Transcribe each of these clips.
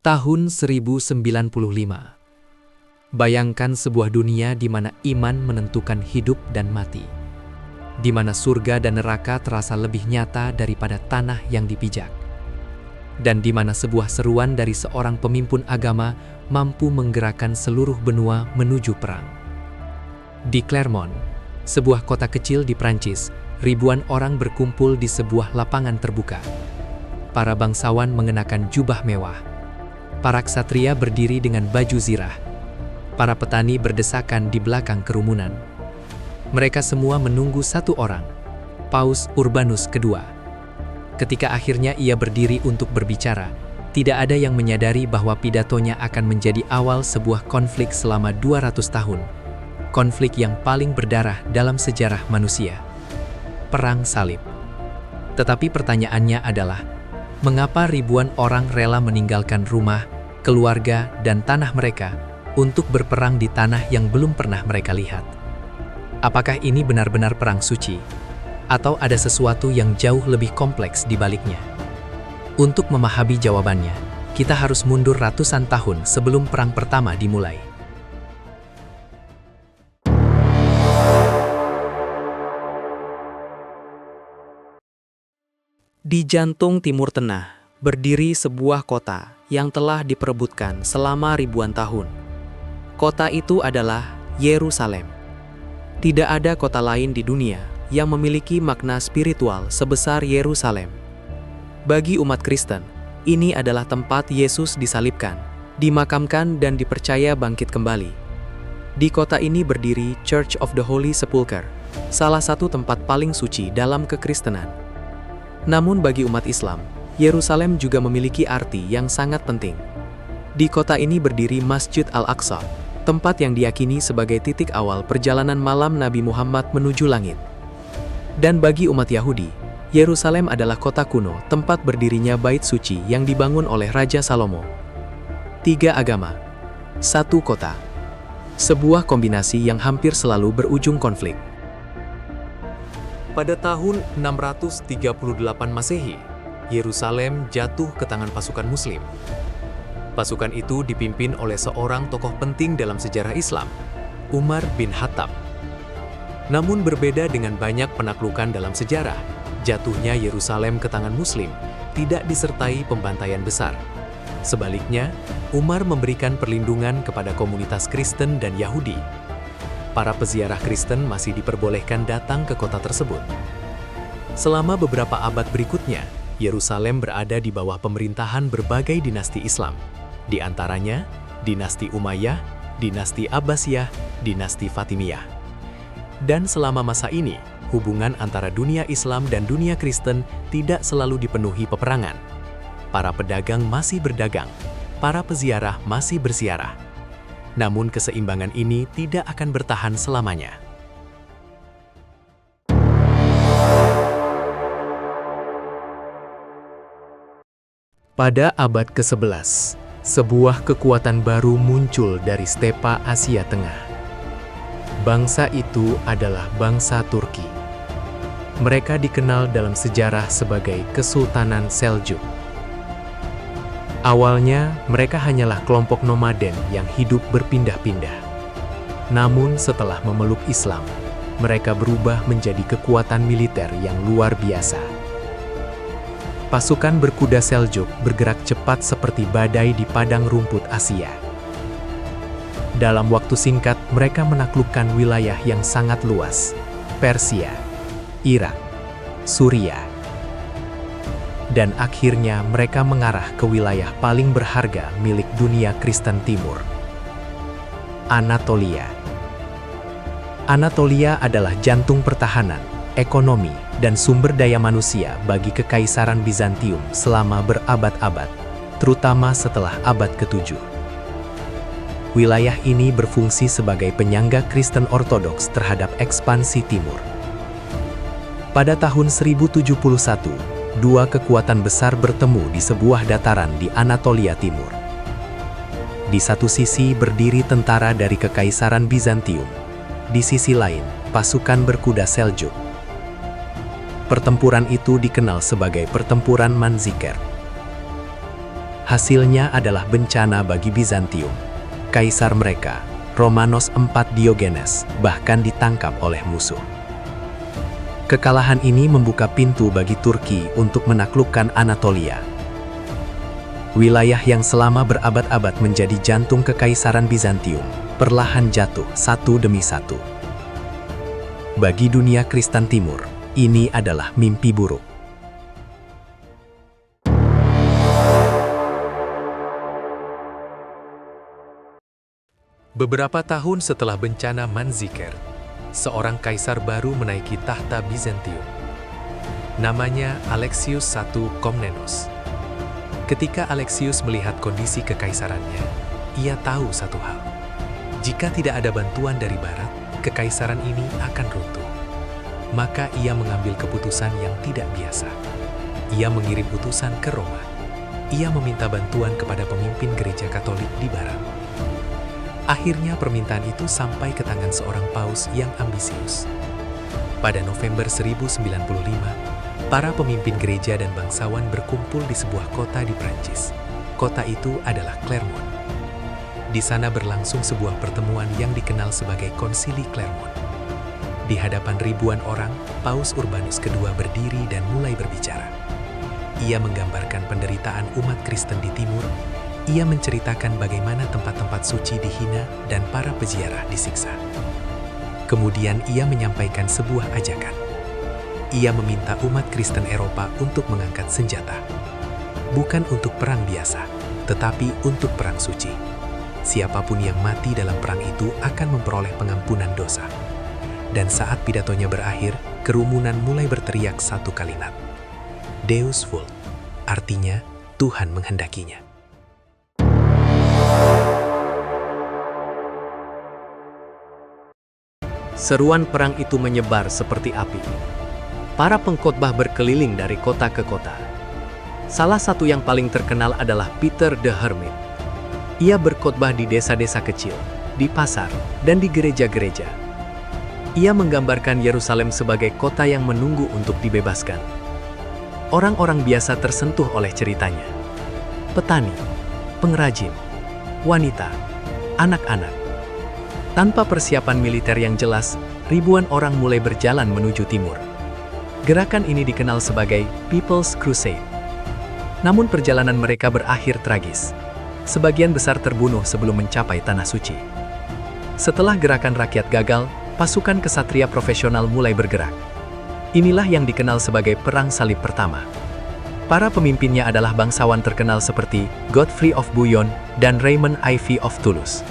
Tahun 1095. Bayangkan sebuah dunia di mana iman menentukan hidup dan mati. Di mana surga dan neraka terasa lebih nyata daripada tanah yang dipijak. Dan di mana sebuah seruan dari seorang pemimpin agama mampu menggerakkan seluruh benua menuju perang. Di Clermont, sebuah kota kecil di Prancis, ribuan orang berkumpul di sebuah lapangan terbuka. Para bangsawan mengenakan jubah mewah. Para ksatria berdiri dengan baju zirah. Para petani berdesakan di belakang kerumunan. Mereka semua menunggu satu orang, Paus Urbanus II. Ketika akhirnya ia berdiri untuk berbicara, tidak ada yang menyadari bahwa pidatonya akan menjadi awal sebuah konflik selama 200 tahun. Konflik yang paling berdarah dalam sejarah manusia. Perang Salib. Tetapi pertanyaannya adalah, mengapa ribuan orang rela meninggalkan rumah, keluarga, dan tanah mereka untuk berperang di tanah yang belum pernah mereka lihat? Apakah ini benar-benar perang suci? Atau ada sesuatu yang jauh lebih kompleks di baliknya? Untuk memahami jawabannya, kita harus mundur ratusan tahun sebelum perang pertama dimulai. Di jantung Timur Tengah, berdiri sebuah kota yang telah diperebutkan selama ribuan tahun. Kota itu adalah Yerusalem. Tidak ada kota lain di dunia yang memiliki makna spiritual sebesar Yerusalem. Bagi umat Kristen, ini adalah tempat Yesus disalibkan, dimakamkan dan dipercaya bangkit kembali. Di kota ini berdiri Church of the Holy Sepulchre, salah satu tempat paling suci dalam kekristenan. Namun bagi umat Islam, Yerusalem juga memiliki arti yang sangat penting. Di kota ini berdiri Masjid Al-Aqsa, tempat yang diyakini sebagai titik awal perjalanan malam Nabi Muhammad menuju langit. Dan bagi umat Yahudi, Yerusalem adalah kota kuno, tempat berdirinya Bait Suci yang dibangun oleh Raja Salomo. 3 agama, 1 kota. Sebuah kombinasi yang hampir selalu berujung konflik. Pada tahun 638 Masehi, Yerusalem jatuh ke tangan pasukan Muslim. Pasukan itu dipimpin oleh seorang tokoh penting dalam sejarah Islam, Umar bin Khattab. Namun berbeda dengan banyak penaklukan dalam sejarah, jatuhnya Yerusalem ke tangan Muslim tidak disertai pembantaian besar. Sebaliknya, Umar memberikan perlindungan kepada komunitas Kristen dan Yahudi. Para peziarah Kristen masih diperbolehkan datang ke kota tersebut. Selama beberapa abad berikutnya, Yerusalem berada di bawah pemerintahan berbagai dinasti Islam, di antaranya dinasti Umayyah, dinasti Abbasiyah, dinasti Fatimiyah. Dan selama masa ini, hubungan antara dunia Islam dan dunia Kristen tidak selalu dipenuhi peperangan. Para pedagang masih berdagang, para peziarah masih berziarah. Namun keseimbangan ini tidak akan bertahan selamanya. Pada abad ke-11, sebuah kekuatan baru muncul dari stepa Asia Tengah. Bangsa itu adalah bangsa Turki. Mereka dikenal dalam sejarah sebagai Kesultanan Seljuk. Awalnya, mereka hanyalah kelompok nomaden yang hidup berpindah-pindah. Namun setelah memeluk Islam, mereka berubah menjadi kekuatan militer yang luar biasa. Pasukan berkuda Seljuk bergerak cepat seperti badai di padang rumput Asia. Dalam waktu singkat, mereka menaklukkan wilayah yang sangat luas: Persia, Irak, Suriah. Dan akhirnya mereka mengarah ke wilayah paling berharga milik dunia Kristen Timur, Anatolia. Anatolia adalah jantung pertahanan, ekonomi, dan sumber daya manusia bagi Kekaisaran Bizantium selama berabad-abad, terutama setelah abad ke-7. Wilayah ini berfungsi sebagai penyangga Kristen Ortodoks terhadap ekspansi Timur. Pada tahun 1071, dua kekuatan besar bertemu di sebuah dataran di Anatolia Timur. Di satu sisi berdiri tentara dari Kekaisaran Bizantium, di sisi lain pasukan berkuda Seljuk. Pertempuran itu dikenal sebagai Pertempuran Manzikert. Hasilnya adalah bencana bagi Bizantium. Kaisar mereka, Romanos IV Diogenes, bahkan ditangkap oleh musuh. Kekalahan ini membuka pintu bagi Turki untuk menaklukkan Anatolia. Wilayah yang selama berabad-abad menjadi jantung kekaisaran Bizantium, perlahan jatuh satu demi satu. Bagi dunia Kristen Timur, ini adalah mimpi buruk. Beberapa tahun setelah bencana Manzikert, seorang kaisar baru menaiki tahta Bizantium. Namanya Alexius I Komnenos. Ketika Alexius melihat kondisi kekaisarannya, ia tahu satu hal. Jika tidak ada bantuan dari barat, kekaisaran ini akan runtuh. Maka ia mengambil keputusan yang tidak biasa. Ia mengirim utusan ke Roma. Ia meminta bantuan kepada pemimpin gereja Katolik di barat. Akhirnya permintaan itu sampai ke tangan seorang paus yang ambisius. Pada November 1095, para pemimpin gereja dan bangsawan berkumpul di sebuah kota di Prancis. Kota itu adalah Clermont. Di sana berlangsung sebuah pertemuan yang dikenal sebagai Konsili Clermont. Di hadapan ribuan orang, Paus Urbanus II berdiri dan mulai berbicara. Ia menggambarkan penderitaan umat Kristen di timur. Ia menceritakan bagaimana tempat-tempat suci dihina dan para peziarah disiksa. Kemudian ia menyampaikan sebuah ajakan. Ia meminta umat Kristen Eropa untuk mengangkat senjata. Bukan untuk perang biasa, tetapi untuk perang suci. Siapapun yang mati dalam perang itu akan memperoleh pengampunan dosa. Dan saat pidatonya berakhir, kerumunan mulai berteriak satu kalimat. Deus vult, artinya Tuhan menghendakinya. Seruan perang itu menyebar seperti api. Para pengkhotbah berkeliling dari kota ke kota. Salah satu yang paling terkenal adalah Peter the Hermit. Ia berkhotbah di desa-desa kecil, di pasar, dan di gereja-gereja. Ia menggambarkan Yerusalem sebagai kota yang menunggu untuk dibebaskan. Orang-orang biasa tersentuh oleh ceritanya. Petani, pengrajin, wanita, anak-anak. Tanpa persiapan militer yang jelas, ribuan orang mulai berjalan menuju timur. Gerakan ini dikenal sebagai People's Crusade. Namun perjalanan mereka berakhir tragis. Sebagian besar terbunuh sebelum mencapai Tanah Suci. Setelah gerakan rakyat gagal, pasukan kesatria profesional mulai bergerak. Inilah yang dikenal sebagai Perang Salib Pertama. Para pemimpinnya adalah bangsawan terkenal seperti Godfrey of Bouillon dan Raymond IV of Toulouse.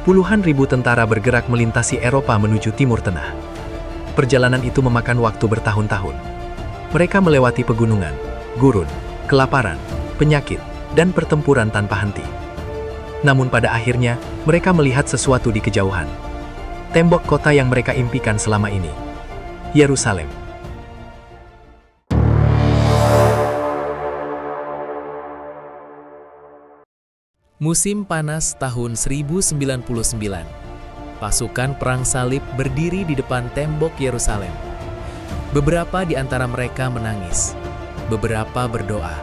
Puluhan ribu tentara bergerak melintasi Eropa menuju Timur Tengah. Perjalanan itu memakan waktu bertahun-tahun. Mereka melewati pegunungan, gurun, kelaparan, penyakit, dan pertempuran tanpa henti. Namun pada akhirnya, mereka melihat sesuatu di kejauhan. Tembok kota yang mereka impikan selama ini. Yerusalem. Musim panas tahun 1099. Pasukan perang salib berdiri di depan tembok Yerusalem. Beberapa di antara mereka menangis. Beberapa berdoa.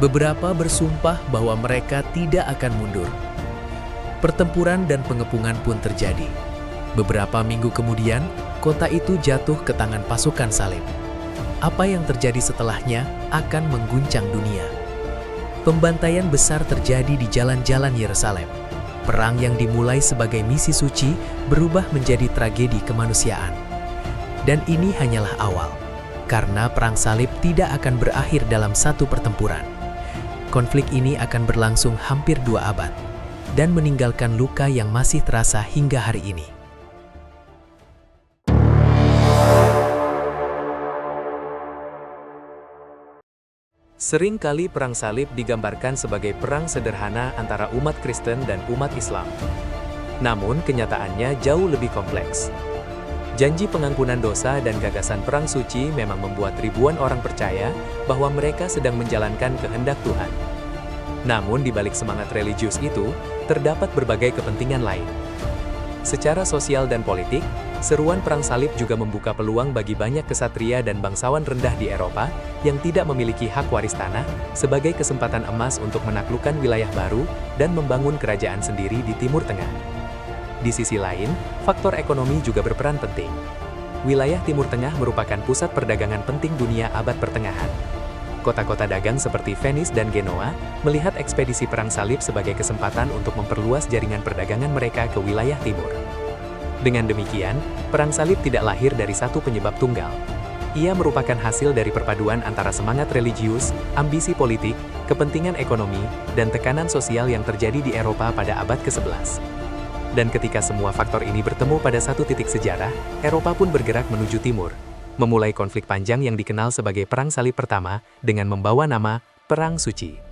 Beberapa bersumpah bahwa mereka tidak akan mundur. Pertempuran dan pengepungan pun terjadi. Beberapa minggu kemudian, kota itu jatuh ke tangan pasukan salib. Apa yang terjadi setelahnya akan mengguncang dunia. Pembantaian besar terjadi di jalan-jalan Yerusalem. Perang yang dimulai sebagai misi suci berubah menjadi tragedi kemanusiaan. Dan ini hanyalah awal, karena perang salib tidak akan berakhir dalam satu pertempuran. Konflik ini akan berlangsung hampir 2 abad, dan meninggalkan luka yang masih terasa hingga hari ini. Seringkali perang salib digambarkan sebagai perang sederhana antara umat Kristen dan umat Islam. Namun kenyataannya jauh lebih kompleks. Janji pengampunan dosa dan gagasan perang suci memang membuat ribuan orang percaya bahwa mereka sedang menjalankan kehendak Tuhan. Namun di balik semangat religius itu, terdapat berbagai kepentingan lain. Secara sosial dan politik, Seruan Perang Salib juga membuka peluang bagi banyak kesatria dan bangsawan rendah di Eropa yang tidak memiliki hak waris tanah sebagai kesempatan emas untuk menaklukkan wilayah baru dan membangun kerajaan sendiri di Timur Tengah. Di sisi lain, faktor ekonomi juga berperan penting. Wilayah Timur Tengah merupakan pusat perdagangan penting dunia abad pertengahan. Kota-kota dagang seperti Venice dan Genoa melihat ekspedisi Perang Salib sebagai kesempatan untuk memperluas jaringan perdagangan mereka ke wilayah timur. Dengan demikian, Perang Salib tidak lahir dari satu penyebab tunggal. Ia merupakan hasil dari perpaduan antara semangat religius, ambisi politik, kepentingan ekonomi, dan tekanan sosial yang terjadi di Eropa pada abad ke-11. Dan ketika semua faktor ini bertemu pada satu titik sejarah, Eropa pun bergerak menuju timur, memulai konflik panjang yang dikenal sebagai Perang Salib Pertama dengan membawa nama Perang Suci.